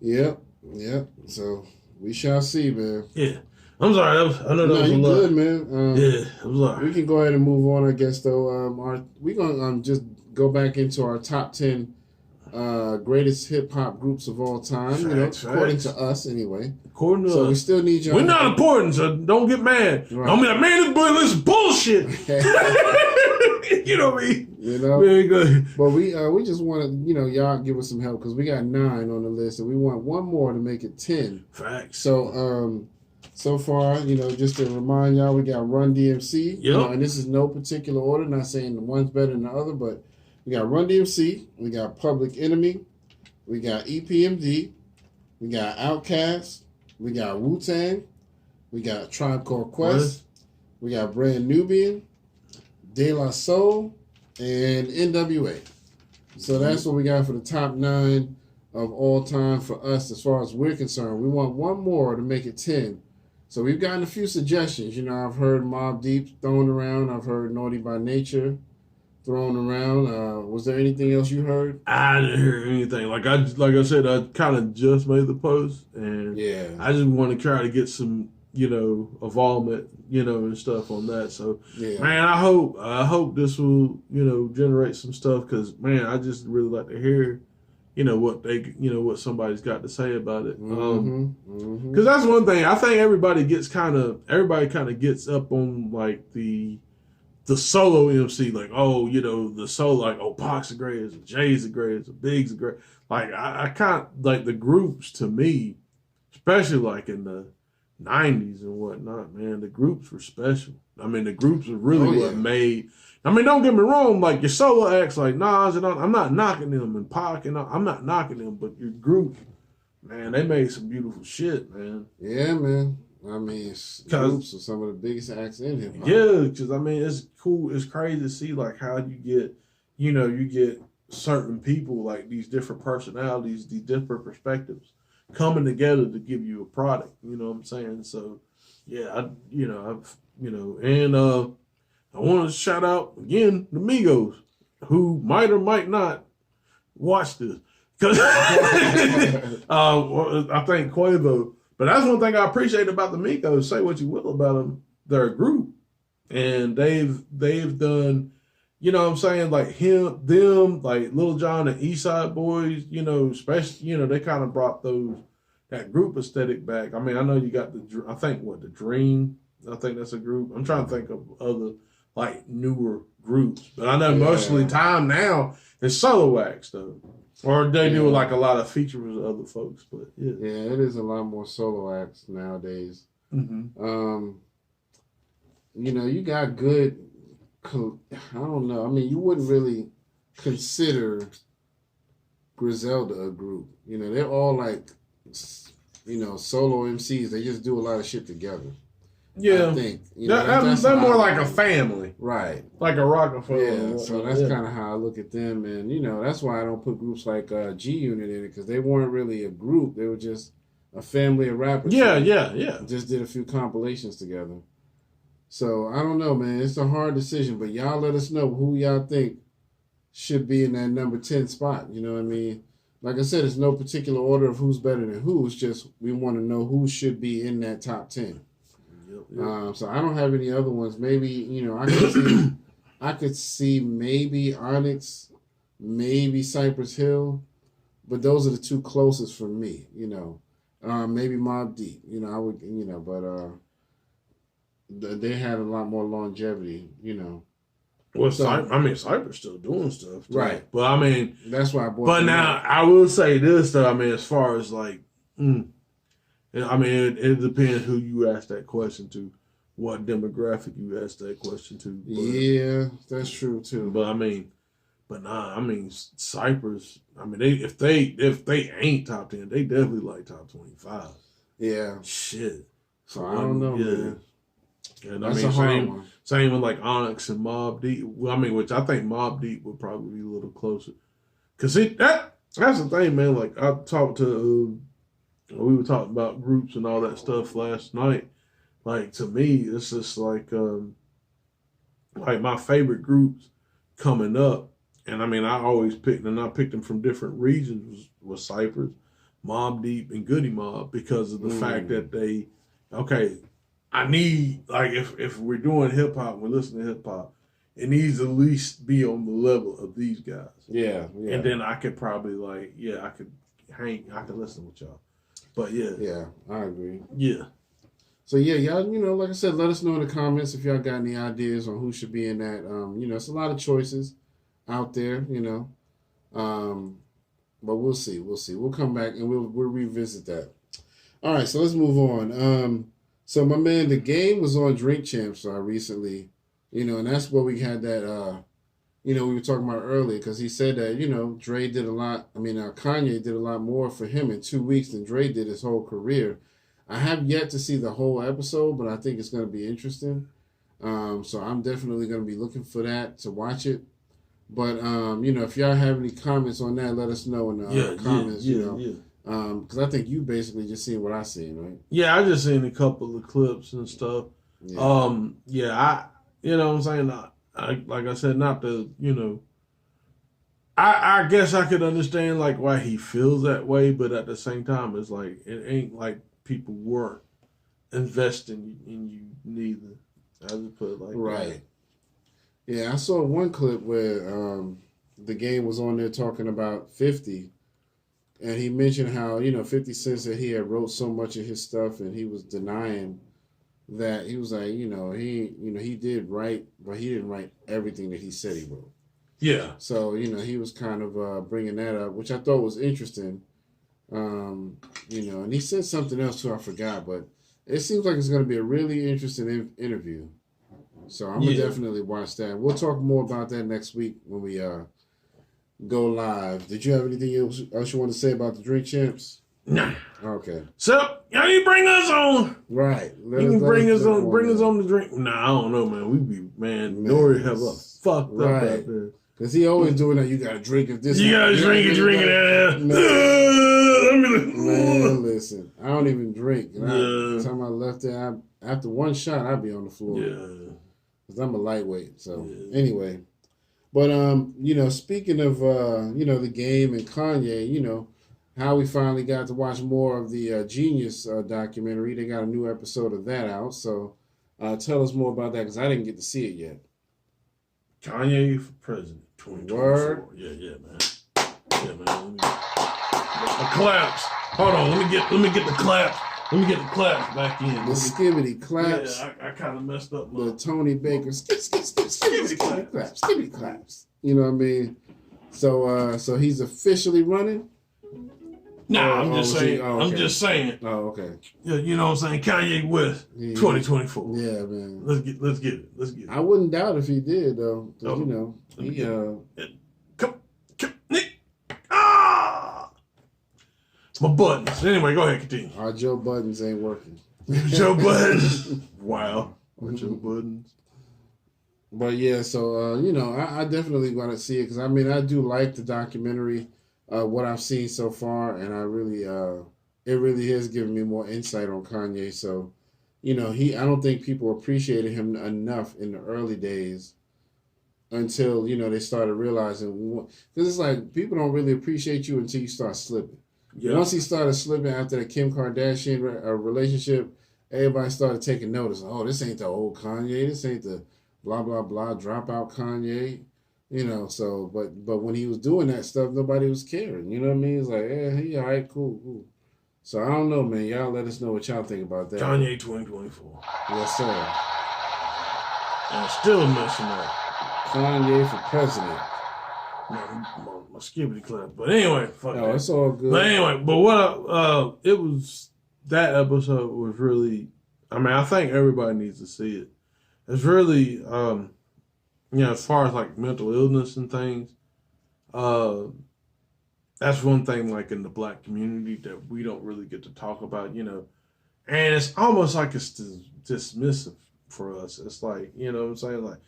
Yep. Yep. So we shall see, man. Yeah. I'm sorry. I know that No, was a you lot. good, man. Yeah, I'm sorry. We can go ahead and move on, I guess. Though, we're gonna just go back into our top 10 greatest hip hop groups of all time. According to us, anyway. According to so us. We still need y'all. We're not important, so don't get mad. Right. Don't be like, man, this is bullshit. You know what I mean? Very good. But we just want to, y'all give us some help because we got 9 on the list, and we want one more to make it 10. Facts. So so far, just to remind y'all, we got Run DMC. Yep. And this is no particular order. Not saying the one's better than the other, but we got Run DMC. We got Public Enemy. We got EPMD. We got Outkast. We got Wu-Tang. We got Tribe Called Quest. We got Brand Nubian, De La Soul, and NWA. So that's what we got for the top 9 of all time for us as far as we're concerned. We want one more to make it 10. So we've gotten a few suggestions. I've heard Mobb Deep thrown around. I've heard Naughty by Nature thrown around. Was there anything else you heard? I didn't hear anything. Like I said, I kind of just made the post, and I just want to try to get some, involvement, and stuff on that. So, man, I hope this will, generate some stuff because, man, I just really like to hear, what somebody's got to say about it. Because that's one thing. I think everybody kind of gets up on like the solo MC, like, oh, the solo, like, oh, Pac's the greatest, Jay's the greatest, Big's the greatest. Like, I kind of, like, the groups, to me, especially, like, in the 90s and whatnot, man, the groups were special. I mean, the groups are really what made, I mean, don't get me wrong, like, your solo acts, like, Nas and all, I'm not knocking them, and Pac and all, I'm not knocking them, but your group, man, they made some beautiful shit, man. Yeah, man. I mean, groups are some of the biggest acts in hip hop. Yeah, because I mean, it's cool. It's crazy to see like how you get, you get certain people like these different personalities, these different perspectives coming together to give you a product. You know what I'm saying? So, yeah, I want to shout out again the Migos, who might or might not watch this, because I think Quavo. But that's one thing I appreciate about the Migos. Say what you will about them, they're a group, and they've done, what I'm saying, like them, like Lil Jon and East Side Boys, especially, they kind of brought that group aesthetic back. I mean, I know you got the Dream. I think that's a group. I'm trying to think of other like newer groups, but I know mostly time now is solo acts though. Or they do like a lot of features with other folks, but yeah, it is a lot more solo acts nowadays. Mm-hmm. You got good. I don't know. I mean, you wouldn't really consider Griselda a group. They're all like, solo MCs. They just do a lot of shit together. Yeah, I think they're more like a family, right? Like a Rockefeller. Yeah, so that's kind of how I look at them, and that's why I don't put groups like G-Unit in it because they weren't really a group; they were just a family of rappers. Yeah. Just did a few compilations together. So I don't know, man. It's a hard decision, but y'all let us know who y'all think should be in that number 10 spot. You know what I mean? Like I said, it's no particular order of who's better than who. It's just we want to know who should be in that top 10. So I don't have any other ones. Maybe I could see maybe Onyx, maybe Cypress Hill, but those are the 2 closest for me. Maybe Mobb Deep. I would. But they had a lot more longevity. Well, Cypress still doing stuff, too. Right? But I mean, that's why I bought. But now I will say this though. I mean, as far as like. I mean, it depends who you ask that question to, what demographic you ask that question to. But, yeah, that's true too. But I mean, Cypress. I mean, if they ain't top 10, they definitely like top 25. Yeah. Shit. So I don't know, man. And that's a hard one. Same with like Onyx and Mobb Deep. Well, I mean, which I think Mobb Deep would probably be a little closer, cause that's the thing, man. Like I talked to. We were talking about groups and all that stuff last night. Like, to me, it's just like my favorite groups coming up. And I mean, I always picked them from different regions was Cypress, Mobb Deep and Goody Mob because of the fact that they, I need, like, if we're doing hip hop, we're listening to hip hop, it needs to at least be on the level of these guys. Yeah. And then I could probably I could listen with y'all. But yeah. Yeah, I agree. Yeah. So yeah, y'all, like I said, let us know in the comments if y'all got any ideas on who should be in that. It's a lot of choices out there, but we'll see. We'll come back and we'll revisit that. All right, so let's move on. So my man, The Game was on Drink Champs recently, and that's where we had that, we were talking about earlier, because he said that, Dre did a lot. Kanye did a lot more for him in 2 weeks than Dre did his whole career. I have yet to see the whole episode, but I think it's going to be interesting. So I'm definitely going to be looking for that to watch it. But, if y'all have any comments on that, let us know in the comments, because I think you basically just seen what I seen, right? Yeah, I just seen a couple of clips and stuff. Yeah. I you know what I'm saying? Like I said, not the, I guess I could understand, like, why he feels that way, but at the same time, it's like, it ain't like people weren't investing in you neither. I just put it like right. that. Yeah, I saw one clip where The Game was on there talking about 50, and he mentioned how 50 Cent said he had wrote so much of his stuff, and he was denying that. He was like, he did write, but he didn't write everything that he said he wrote. Yeah. So he was kind of bringing that up, which I thought was interesting. And he said something else too, I forgot, but it seems like it's going to be a really interesting interview. So I'm going to definitely watch that. We'll talk more about that next week when we go live. Did you have anything else you want to say about the Drink Champs? Nah. Okay. So, how you bring us on? Right. You can bring us on the drink. Nah, I don't know, man. Nori have us fucked up out there. Because he always doing that. You got to drink if this. You got to drink it. Man, listen. I don't even drink. The time I left there, after one shot, I'd be on the floor. Yeah. Because I'm a lightweight. So, anyway. But, speaking of, The Game and Kanye, how we finally got to watch more of the Jeen-yuhs documentary. They got a new episode of that out. So, tell us more about that, because I didn't get to see it yet. Kanye for president, 2024. Word? Yeah, man. Yeah, man. The claps. Hold on. Let me get the claps. Let me get the claps back in. The skibbity claps. Yeah, I kind of messed up. The Tony Baker skibbity claps. Skibbity claps. You know what I mean? So he's officially running. Nah, I'm just saying. Okay. I'm just saying. Oh, okay. Yeah, you know what I'm saying? Kanye West, 2024. Yeah, man. Let's get it. I wouldn't doubt if he did, though. He Come, Nick. Ah, my buttons. Anyway, go ahead, continue. Our Joe Buttons ain't working. Joe Buttons. Wow. Joe Buttons. But yeah, so I definitely want to see it, because I do like the documentary. What I've seen so far, and I really, it really has given me more insight on Kanye. So, I don't think people appreciated him enough in the early days until, they started realizing, because it's like, people don't really appreciate you until you start slipping. Yeah. Once he started slipping after the Kim Kardashian relationship, everybody started taking notice. Oh, this ain't the old Kanye. This ain't the blah, blah, blah, dropout Kanye. So, but when he was doing that stuff, nobody was caring. You know what I mean? It's like, he all right, cool. So, I don't know, man. Y'all let us know what y'all think about that. Kanye 2024. Yes, sir. And still messing up. Kanye for president. My skibbity clap. But anyway, fuck that. It's all good. But anyway, it was, that episode was really, I think everybody needs to see it. It's really, as far as like mental illness and things, that's one thing like in the black community that we don't really get to talk about, and it's almost like it's dismissive for us. It's like, what I'm saying? Like,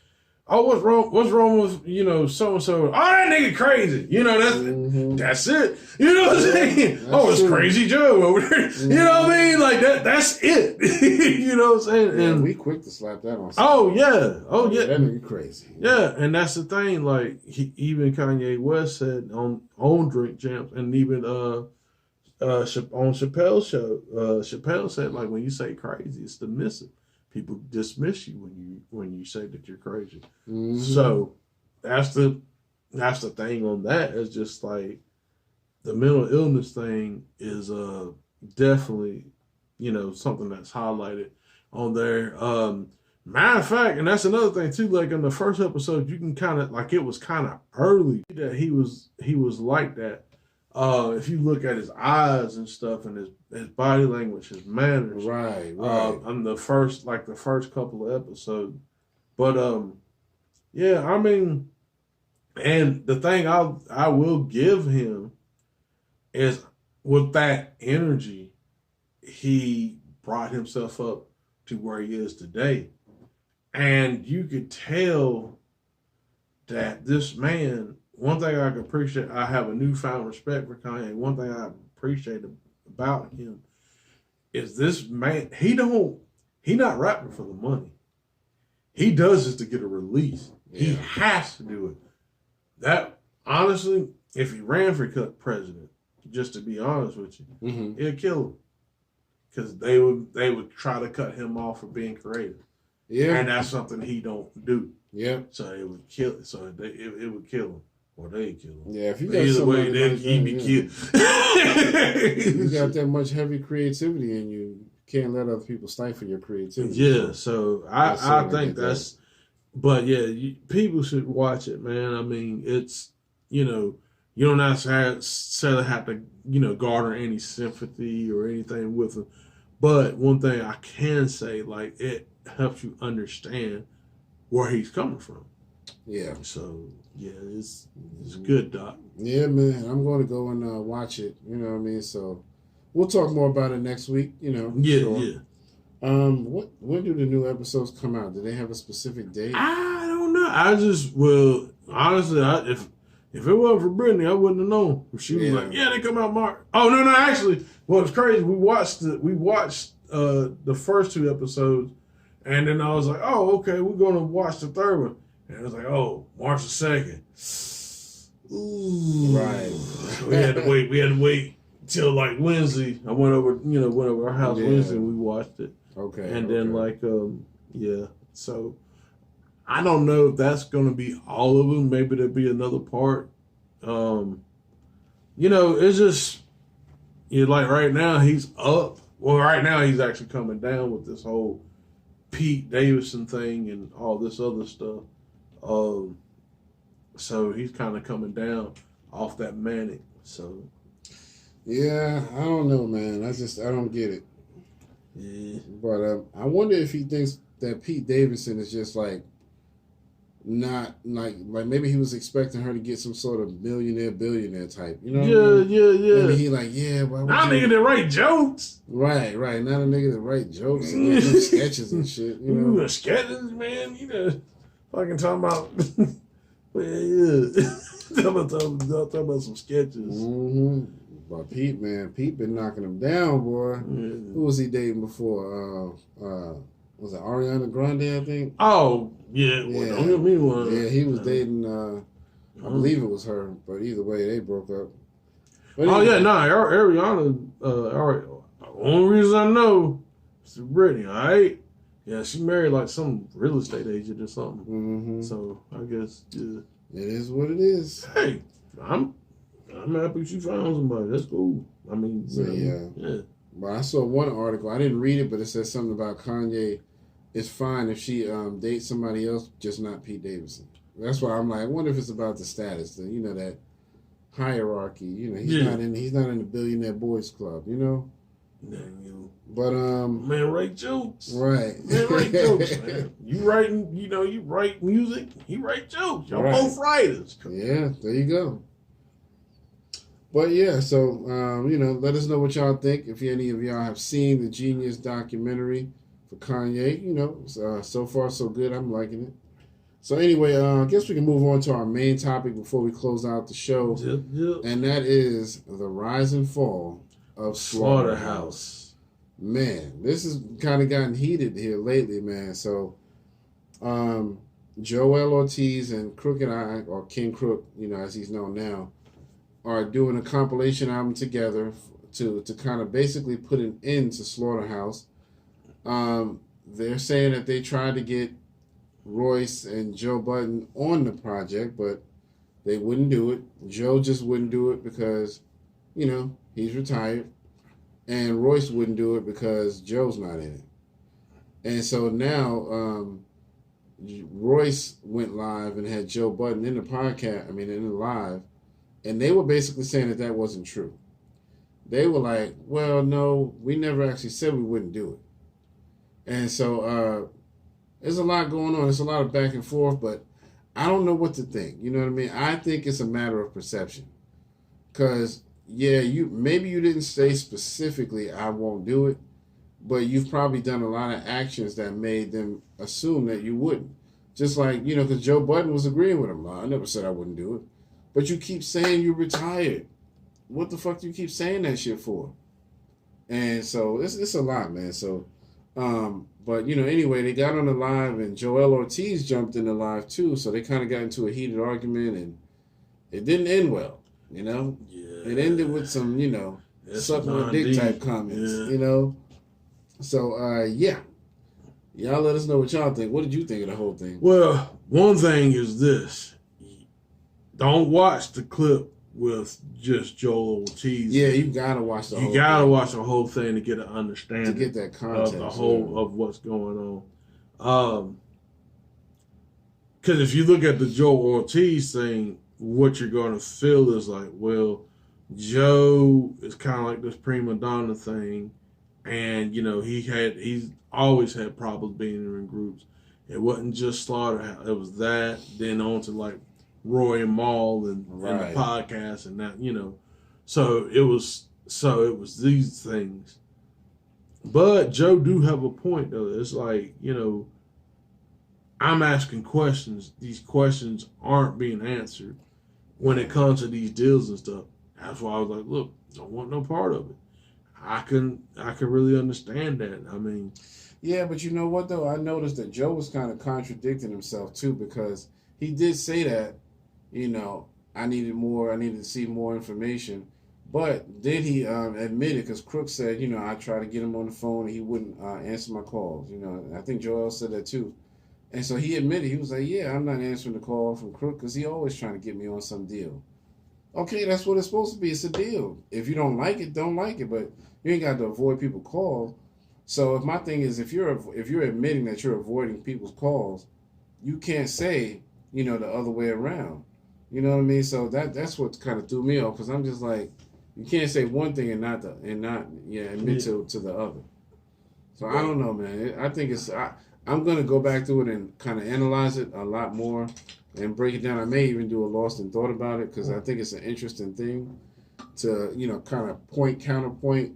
oh, what's wrong with, so-and-so? Oh, that nigga crazy. That's it. You know what I'm saying? It's true. Crazy Joe over there. You know what I mean? Like, that's it. You know what I'm saying? And we quick to slap that on. Oh, yeah. Oh, yeah. That nigga crazy. Yeah, and that's the thing. Like, even Kanye West said on Drink Champs, and even on Chappelle's show, Chappelle said, like, when you say crazy, it's dismissive. People dismiss you when you say that you're crazy. Mm-hmm. So that's the thing on that. It's just like the mental illness thing is definitely, something that's highlighted on there. Matter of fact, and that's another thing too, like in the first episode, you can kind of, like, it was kind of early that he was like that. If you look at his eyes and stuff and his body language, his manners. Right. On the first couple of episodes. But, yeah, I mean, and the thing I will give him is with that energy, he brought himself up to where he is today. And you could tell that this man, one thing I can appreciate, I have a newfound respect for Kanye. One thing I appreciate about him is this man, he not rapping for the money. He does this to get a release. Yeah. He has to do it. That, honestly, if he ran for president, just to be honest with you, mm-hmm. It'd kill him. Because they would try to cut him off for being creative. Yeah. And that's something he don't do. Yeah. So it would kill. So it would kill him, or they'd kill him. Yeah. If you got either way, then he'd be killed. You got that much heavy creativity in you. Can't let other people stifle your creativity. Yeah. So I think that's. That. But yeah, people should watch it, man. I mean, it's you don't necessarily have to garner any sympathy or anything with them. But one thing I can say, like, it helps you understand where he's coming from. Yeah. So, yeah, it's good, Doc. Yeah, man. I'm going to go and watch it. You know what I mean? So, we'll talk more about it next week, Yeah, sure. Yeah. When do the new episodes come out? Do they have a specific date? I don't know. I just will, honestly, if it wasn't for Brittany, I wouldn't have known. She was like, "Yeah, they come out March." Oh no, actually, well, it's crazy. We watched the first two episodes, and then I was like, "Oh, okay, we're gonna watch the third one," and it was like, "Oh, March 2nd." Ooh, right. We had to wait till like Wednesday. I went over our house Wednesday and we watched it. Okay. And then yeah, so. I don't know if that's going to be all of them. Maybe there'll be another part. It's just, like right now he's up. Well, right now he's actually coming down with this whole Pete Davidson thing and all this other stuff. So he's kind of coming down off that manic. So. Yeah, I don't know, man. I don't get it. Yeah. But I wonder if he thinks that Pete Davidson is just like, not like maybe he was expecting her to get some sort of billionaire type, Yeah. Maybe he like, but not a nigga that write jokes. Right. Not a nigga that write jokes and sketches and shit. Sketches, man. Fucking talking about, talking about some sketches. Mm-hmm. But Pete been knocking him down, boy. Mm-hmm. Who was he dating before? Was it Ariana Grande, I think? Oh, yeah. Well, don't give me one. Yeah, he was dating, I believe it was her, but either way, they broke up. But Ariana, the only reason I know is Brittany, all right? Yeah, she married like some real estate agent or something. Mm-hmm. So, I guess, yeah. It is what it is. Hey, I'm happy she found somebody. That's cool. I mean, yeah. But I saw one article. I didn't read it, but it said something about Kanye. It's fine if she dates somebody else, just not Pete Davidson. That's why I'm like, I wonder if it's about the status, that hierarchy. He's not in the billionaire boys club. Dang you. But man, write jokes. Right. Man, write jokes, man. You write music. He write jokes. Y'all both writers. Yeah, there you go. But yeah, so let us know what y'all think. If any of y'all have seen the Jeen-yuhs documentary for Kanye, so far so good. I'm liking it. So anyway, I guess we can move on to our main topic before we close out the show. Yep. And that is the rise and fall of Slaughterhouse. Man, this has kind of gotten heated here lately, man. So, Joel Ortiz and Crooked I, or King Crook, as he's known now, are doing a compilation album together to kind of basically put an end to Slaughterhouse. They're saying that they tried to get Royce and Joe Budden on the project, but they wouldn't do it. Joe just wouldn't do it because, he's retired. And Royce wouldn't do it because Joe's not in it. And so now Royce went live and had Joe Budden in the podcast, in the live, and they were basically saying that wasn't true. They were like, well, no, we never actually said we wouldn't do it. And so there's a lot going on. There's a lot of back and forth, but I don't know what to think. You know what I mean? I think it's a matter of perception. Because, maybe you didn't say specifically, I won't do it, but you've probably done a lot of actions that made them assume that you wouldn't. Just like, because Joe Budden was agreeing with him. I never said I wouldn't do it. But you keep saying you're retired. What the fuck do you keep saying that shit for? And so it's a lot, man. So, but anyway, they got on the live and Joel Ortiz jumped in the live too. So they kind of got into a heated argument and it didn't end well, Yeah. It ended with some, suck my dick type comments, So, y'all let us know what y'all think. What did you think of the whole thing? Well, one thing is this. Don't watch the clip with just Joel Ortiz. Yeah, you gotta watch the whole thing. You gotta watch the whole thing to get an understanding. To get that context. Of the whole of what's going on. Because if you look at the Joel Ortiz thing, what you're going to feel is like, well, Joe is kind of like this prima donna thing. And, he's always had problems being in groups. It wasn't just Slaughterhouse. It was that. Then on to like Roy and Maul and the podcast and that, So it was these things. But Joe do have a point though. It's like, I'm asking questions. These questions aren't being answered when it comes to these deals and stuff. That's why I was like, look, I don't want no part of it. I can really understand that. Yeah, but you know what though? I noticed that Joe was kind of contradicting himself too, because he did say that, I needed to see more information. But then he admitted, because Crook said, I tried to get him on the phone and he wouldn't answer my calls. I think Joel said that too. And so he admitted, he was like, yeah, I'm not answering the call from Crook because he always trying to get me on some deal. Okay, that's what it's supposed to be. It's a deal. If you don't like it, don't like it. But you ain't got to avoid people's calls. So if my thing is, if you're admitting that you're avoiding people's calls, you can't say, the other way around. You know what I mean? So that's what kind of threw me off, because I'm just like, you can't say one thing and not admit to the other. So I don't know, man. I think I'm gonna go back through it and kind of analyze it a lot more and break it down. I may even do a lost in thought about it, because I think it's an interesting thing to kind of counterpoint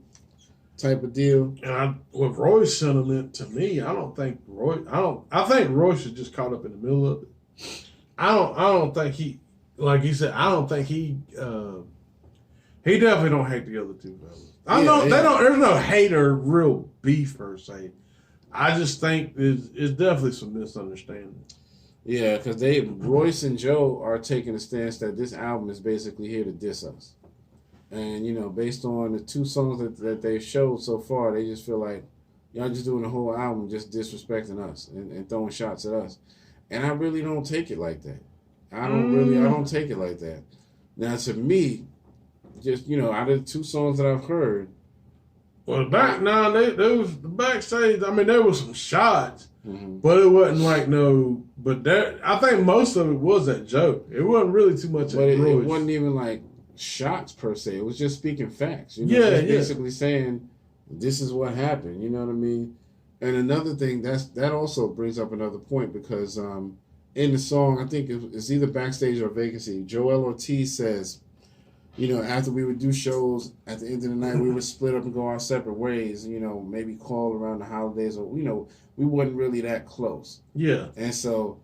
type of deal. And with Roy's sentiment, to me, I think Royce is just caught up in the middle of it. I don't think he, like he said, I don't think he definitely don't hate the other two fellas. There's no hate or real beef per se. I just think it's definitely some misunderstanding. Yeah, because Royce and Joe are taking a stance that this album is basically here to diss us. And, based on the two songs that they've showed so far, they just feel like y'all just doing the whole album just disrespecting us and throwing shots at us. And I really don't take it like that. I don't take it like that. Now, to me, just, out of the two songs that I've heard. Well, there was the backstage, there was some shots, but it wasn't like I think most of it was that joke. It wasn't really too much. But it wasn't even like shots per se. It was just speaking facts. Basically saying this is what happened. You know what I mean? And another thing that also brings up another point, because in the song, I think it's either Backstage or Vacancy, Joel Ortiz says, after we would do shows at the end of the night, we would split up and go our separate ways. Maybe call around the holidays, or we wasn't really that close. Yeah. And so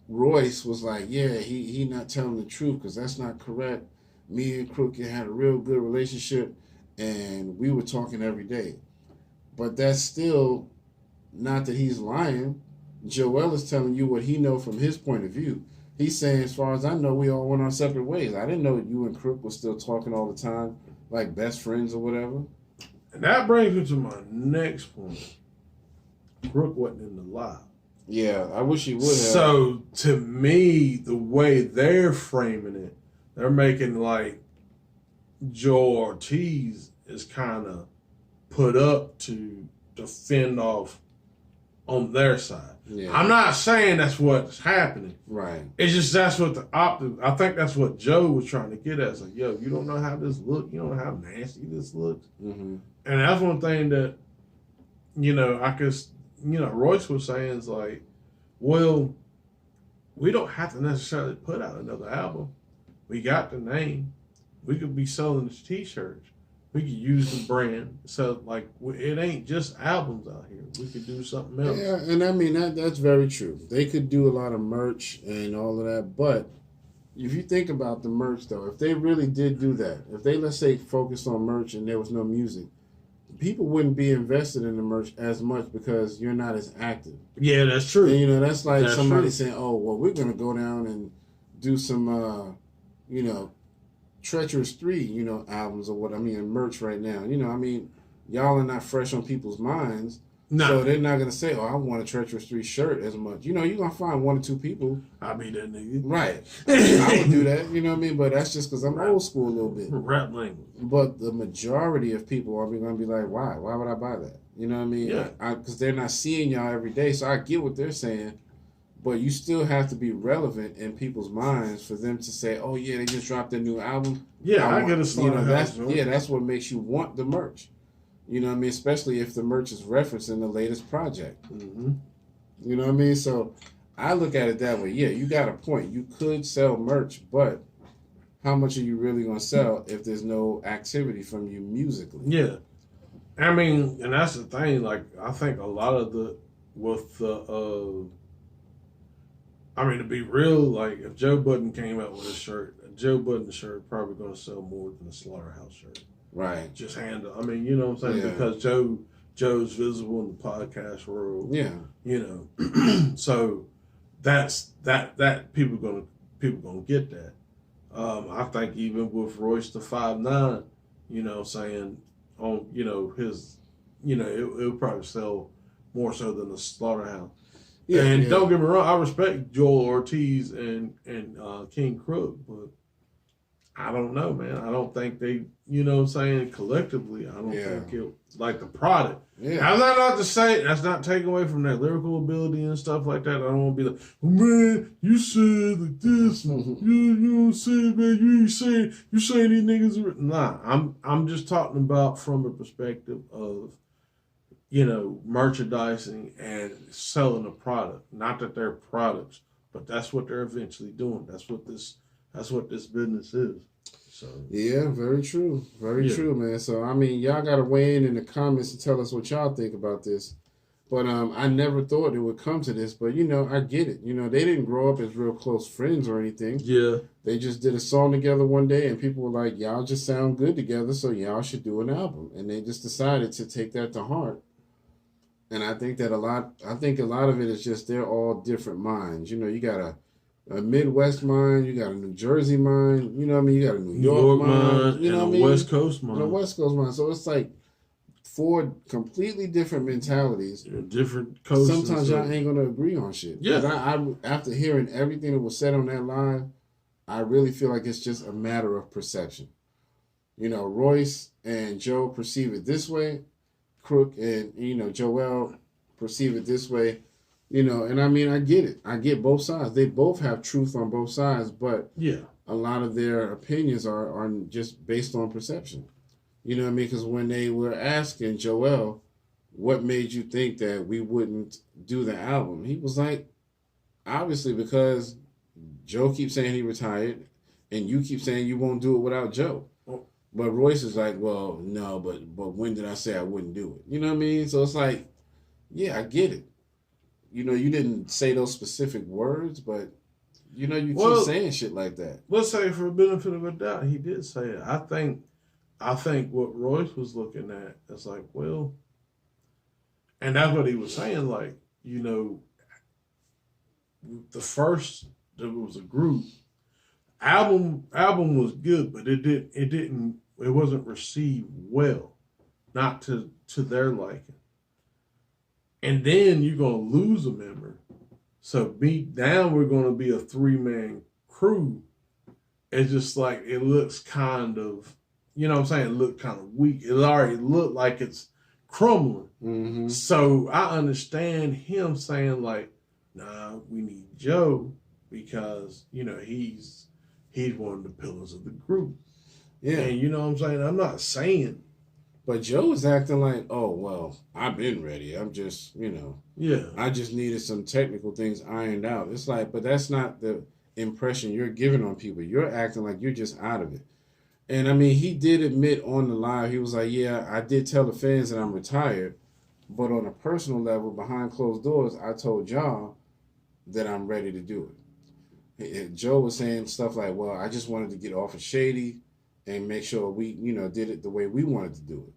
Royce was like, yeah, he not telling the truth, because that's not correct. Me and Crooked had a real good relationship, and we were talking every day. But that's still not that he's lying. Joel is telling you what he know from his point of view. He's saying, as far as I know, we all went our separate ways. I didn't know you and Crook were still talking all the time. like best friends or whatever. And that brings me to my next point. Brooke wasn't in the live. Yeah, I wish he would have. So to me, the way they're framing it, they're making like Joe Ortiz is kind of put up to fend off on their side. Yeah. I'm not saying that's what's happening. Right. It's just that's what I think that's what Joe was trying to get at. It's like, yo, you don't know how this looks. You don't know how nasty this looks. Mm-hmm. And that's one thing that, Royce was saying is like, well, we don't have to necessarily put out another album. We got the name. We could be selling the T-shirts. We could use the brand. So, like, it ain't just albums out here. We could do something else. Yeah, and I mean, that's very true. They could do a lot of merch and all of that. But if you think about the merch, though, if they really did do that, if they, let's say, focused on merch and there was no music, people wouldn't be invested in the merch as much because you're not as active. Yeah, that's true. And, that's like somebody saying, oh, well, we're going to go down and do some, Treacherous 3, albums or what I mean, merch right now. Y'all are not fresh on people's minds. No. So they're not going to say, oh, I want a Treacherous 3 shirt as much. You're going to find one or two people. I'll be that nigga. Right. I would do that, But that's just because I'm old school a little bit. Rap language. But the majority of people are going to be like, why? Why would I buy that? You know what I mean? Yeah. Because they're not seeing y'all every day. So I get what they're saying. But you still have to be relevant in people's minds for them to say, "Oh yeah, they just dropped their new album." Yeah, I get a Slaughterhouse. That's what makes you want the merch. You know what I mean? Especially if the merch is referencing the latest project. Mm-hmm. You know what I mean? So I look at it that way. Yeah, you got a point. You could sell merch, but how much are you really going to sell if there's no activity from you musically? Yeah, I mean, and that's the thing. Like, I think a lot of to be real, like, if Joe Budden came out with a shirt, a Joe Budden shirt probably going to sell more than a Slaughterhouse shirt. Right. Just handle. I mean, you know what I'm saying? Yeah. Because Joe's visible in the podcast world. Yeah. So that's that people gonna get that. I think even with Royce the 5'9", saying on his, it'll probably sell more so than the Slaughterhouse. Yeah, and don't get me wrong, I respect Joel Ortiz and King Crook, but I don't know, man. I don't think they, collectively, I don't think it, like the product. Yeah. Now, that's not to say, that's not taking away from their lyrical ability and stuff like that. I don't want to be like, oh, man, you said like this. You said, man, you saying these niggas are... Nah, I'm just talking about from a perspective of, merchandising and selling a product. Not that they're products, but that's what they're eventually doing. That's what this business is. So yeah, very true. Very true, man. So I mean, y'all gotta weigh in the comments and tell us what y'all think about this. But I never thought it would come to this, but I get it. They didn't grow up as real close friends or anything. Yeah. They just did a song together one day and people were like, y'all just sound good together, so y'all should do an album. And they just decided to take that to heart. And I think a lot of it is just they're all different minds. You got a Midwest mind, you got a New Jersey mind, you got a New York mind, and a West Coast mind. And a West Coast mind. So it's like 4 completely different mentalities. Different coasts. Sometimes y'all ain't gonna agree on shit. Yeah. I after hearing everything that was said on that live, I really feel like it's just a matter of perception. Royce and Joe perceive it this way. Crook and Joel perceive it this way, and I mean I get it. I get both sides. They both have truth on both sides, but a lot of their opinions are just based on perception. You know what I mean? Because when they were asking Joel, what made you think that we wouldn't do the album? He was like, obviously because Joe keeps saying he retired, and you keep saying you won't do it without Joe. But Royce is like, well, no, but when did I say I wouldn't do it? You know what I mean? So it's like, yeah, I get it. You didn't say those specific words, but, you keep saying shit like that. Let's say for the benefit of a doubt, he did say it. I think what Royce was looking at is like, well, and that's what he was saying, like, the first, there was a group, album was good, but it didn't received well, not to their liking. And then you're gonna lose a member. So now we're gonna be a 3-man crew. It's just like it looks kind of, you know what I'm saying? It looked kind of weak. It already looked like it's crumbling. Mm-hmm. So I understand him saying like, nah, we need Joe because, you know, he's one of the pillars of the group. Yeah. And you know what I'm saying? I'm not saying. But Joe was acting like, oh, well, I've been ready. I'm just, you know. Yeah. I just needed some technical things ironed out. It's like, but that's not the impression you're giving on people. You're acting like you're just out of it. And I mean, he did admit on the live, he was like, yeah, I did tell the fans that I'm retired. But on a personal level, behind closed doors, I told y'all that I'm ready to do it. Joe was saying stuff like, well, I just wanted to get off of Shady and make sure we, you know, did it the way we wanted to do it.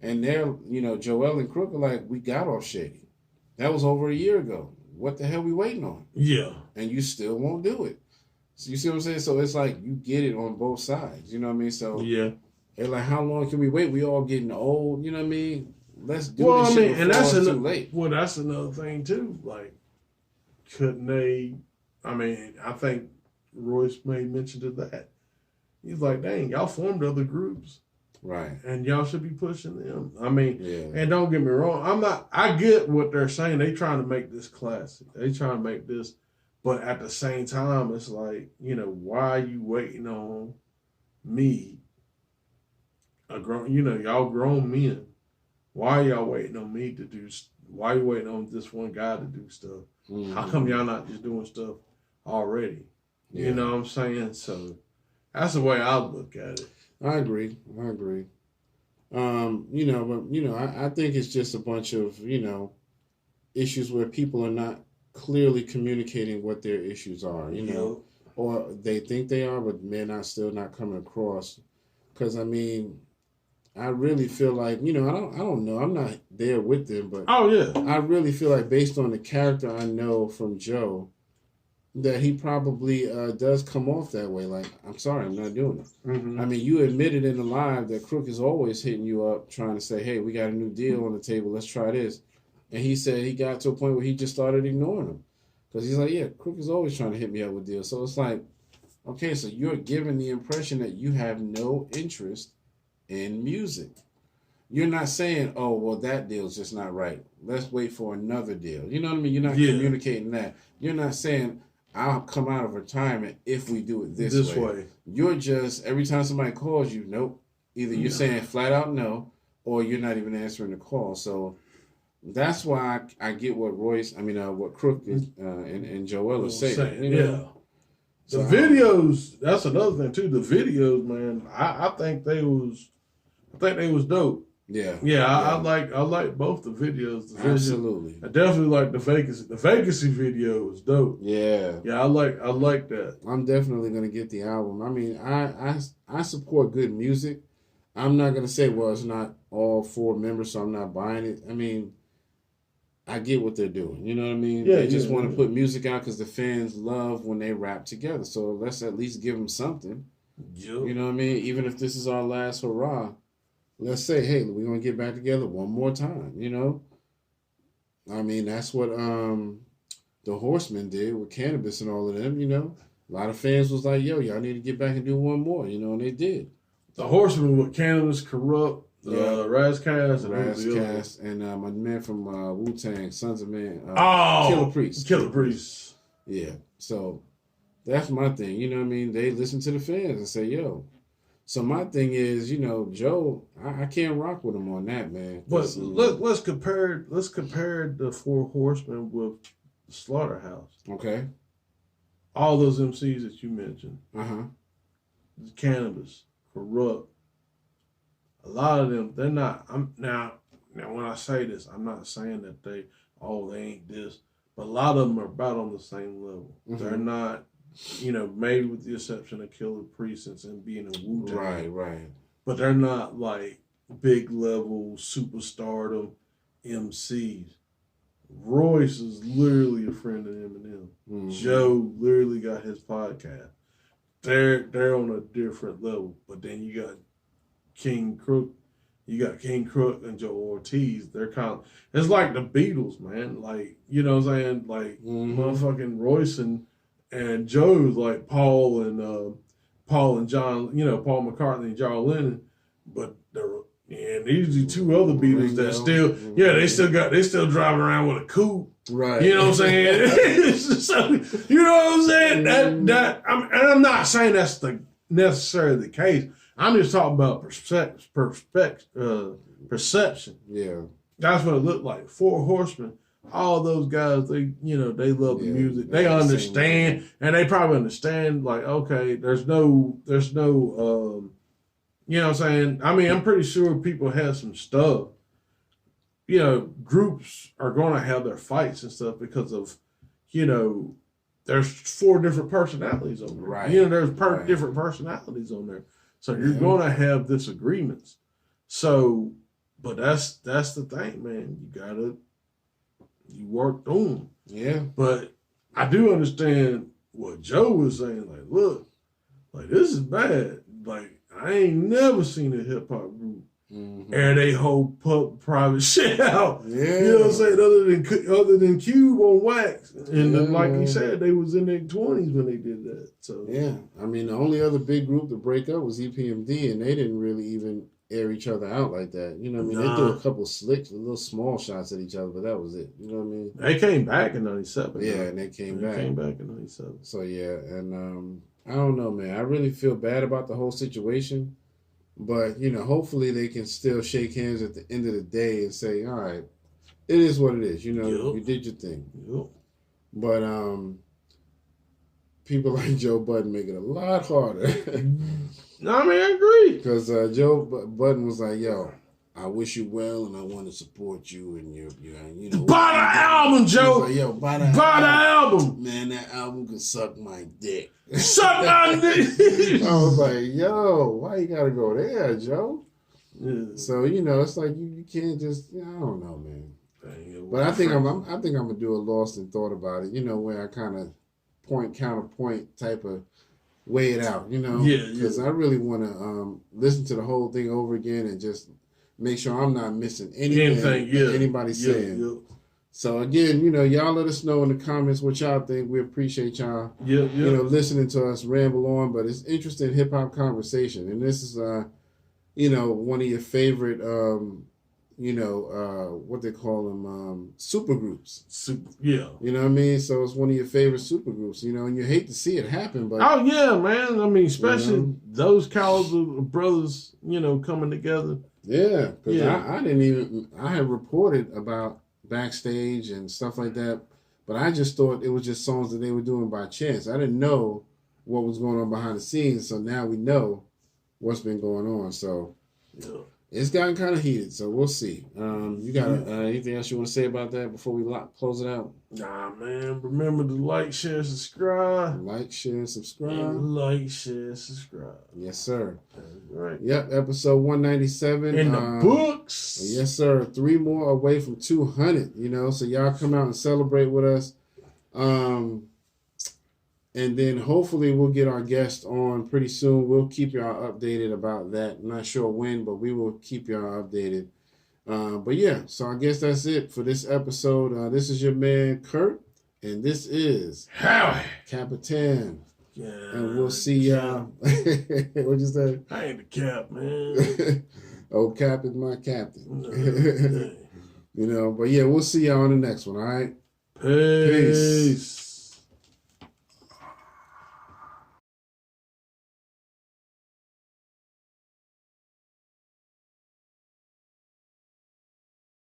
And they're, you know, Joel and Crook are like, we got off Shady. That was over a year ago. What the hell we waiting on? Yeah. And you still won't do it. So you see what I'm saying? So it's like you get it on both sides. You know what I mean? So yeah. They're like, how long can we wait? We all getting old. You know what I mean? Let's do this shit before it's too late. Well, that's another thing too. Like, couldn't they? I mean, I think Royce made mention to that. He's like, dang, y'all formed other groups. Right. And y'all should be pushing them. I mean, yeah. And don't get me wrong, I get what they're saying. They trying to make this classic. They trying to make this, but at the same time, it's like, you know, why are you waiting on me? Y'all grown men. Why are y'all waiting on me to do? Why are you waiting on this one guy to do stuff? Mm-hmm. How come y'all not just doing stuff already? Yeah. You know what I'm saying? So that's the way I look at it. I agree. I think it's just a bunch of, issues where people are not clearly communicating what their issues are, or they think they are, but still not coming across. Because, I mean, I really feel like, I don't know. I'm not there with them, but I really feel like based on the character I know from Joe, that he probably does come off that way. Like, I'm sorry, I'm not doing it. Mm-hmm. I mean, you admitted in the live that Crook is always hitting you up trying to say, hey, we got a new deal on the table. Let's try this. And he said he got to a point where he just started ignoring him. Because he's like, yeah, Crook is always trying to hit me up with deals. So it's like, okay, so you're giving the impression that you have no interest in music. You're not saying, oh, well, that deal's just not right. Let's wait for another deal. You know what I mean? You're not communicating that. You're not saying, I'll come out of retirement if we do it this way. You're just, every time somebody calls you, nope. Either you're saying flat out no, or you're not even answering the call. So that's why I get what what Crook is, and Joel is saying. So the videos, that's another thing too. The videos, man, I think they was dope. Yeah. I like both the videos. Absolutely. I definitely like the vacancy. The vacancy video was dope. Yeah. I like that. I'm definitely gonna get the album. I mean, I support good music. I'm not gonna say, well, it's not all 4 members, so I'm not buying it. I mean, I get what they're doing. You know what I mean? They just want to put music out because the fans love when they rap together. So let's at least give them something. Yep. You know what I mean? Even if this is our last hurrah, let's say, hey, we're going to get back together one more time, I mean, that's what the Horsemen did with Cannabis and all of them, A lot of fans was like, yo, y'all need to get back and do one more, and they did. The Horsemen with Cannabis, Corrupt, Razcast, and my man from Wu-Tang, Sons of Man, Killer Priest. Yeah, so that's my thing, you know what I mean? They listen to the fans and say, yo. So my thing is, Joe, I can't rock with him on that, man. But let's compare the 4 Horsemen with the Slaughterhouse. Okay. All those MCs that you mentioned. Uh-huh. Cannabis, Corrupt. A lot of them, they're not. Now when I say this, I'm not saying that they ain't this, but a lot of them are about on the same level. Mm-hmm. They're not, maybe with the exception of Killer Priest and being a Wu-Tang. Right. But they're not like big level superstardom MCs. Royce is literally a friend of Eminem. Mm-hmm. Joe literally got his podcast. They're on a different level. But then you got King Crook. You got King Crook and Joe Ortiz. They're kind of, it's like the Beatles, man. Like, you know what I'm saying? Like, motherfucking Royce and Joe's like Paul and John, you know, Paul McCartney and John Lennon. But these are two other Beatles that still, they still driving around with a coupe. Right. You know what I'm saying? So, you know what I'm saying? I'm not saying that's necessarily the case. I'm just talking about perception. Yeah. That's what it looked like. Four Horsemen, all those guys, they love the music. They understand, and they probably understand, like, okay, there's no, you know what I'm saying? I mean, I'm pretty sure people have some stuff. You know, groups are going to have their fights and stuff because of, you know, there's 4 different personalities on there. Right. You know, there's different personalities on there. So you're going to have disagreements. So, but that's the thing, man. You work on them. Yeah. But I do understand what Joe was saying. Like, look, like, this is bad. Like, I ain't never seen a hip hop group air they whole private shit out. Yeah. You know what I'm saying? Other than Cube on wax. And like you said, they was in their 20s when they did that. So yeah. I mean, the only other big group to break up was EPMD, and they didn't really even air each other out like that. You know what I mean? They threw a couple slicks, little small shots at each other, but that was it. You know what I mean? They came back in 97. Yeah, and they came back in 97. So yeah, and I don't know, man. I really feel bad about the whole situation. But, you know, hopefully they can still shake hands at the end of the day and say, all right, it is what it is. You know, you did your thing. Yep. But people like Joe Budden make it a lot harder. No, I mean, I agree. Because Joe Budden was like, yo, I wish you well and I want to support you and you know. Buy the album, Joe. Like, yo, buy the album. Man, that album can suck my dick. Suck my dick. I was like, yo, why you gotta go there, Joe? Yeah. So, you know, it's like you can't just, I don't know, man. But I think I'm gonna do a lost in thought about it, you know, where I kind of counterpoint type of weigh it out, you know? Because I really want to listen to the whole thing over again and just make sure I'm not missing anything anybody's saying. Yeah. So again, you know, y'all let us know in the comments what y'all think. We appreciate y'all, you know, listening to us ramble on. But it's interesting hip hop conversation, and this is, you know, one of your favorite, you know, what they call them, super groups. You know what I mean? So it's one of your favorite super groups, you know, and you hate to see it happen, but oh yeah, man. I mean, especially those caliber of brothers, you know, coming together. Yeah, because I had reported about backstage and stuff like that, but I just thought it was just songs that they were doing by chance. I didn't know what was going on behind the scenes, so now we know what's been going on. So it's gotten kind of heated, so we'll see. You got anything else you want to say about that before we close it out? Nah, man. Remember to like, share, subscribe. Like, share, subscribe. And like, share, subscribe. Yes, sir. That's right. Yep, episode 197. In the books. Yes, sir. 3 more away from 200, you know, so y'all come out and celebrate with us. And then hopefully we'll get our guest on pretty soon. We'll keep y'all updated about that. I'm not sure when, but we will keep y'all updated. But yeah, so I guess that's it for this episode. This is your man, Kurt, and this is Howie Capitan. Yeah, and we'll see y'all. What'd you say? I ain't the cap, man. Oh, Cap is my captain. You know, but yeah, we'll see y'all on the next one, all right? Peace.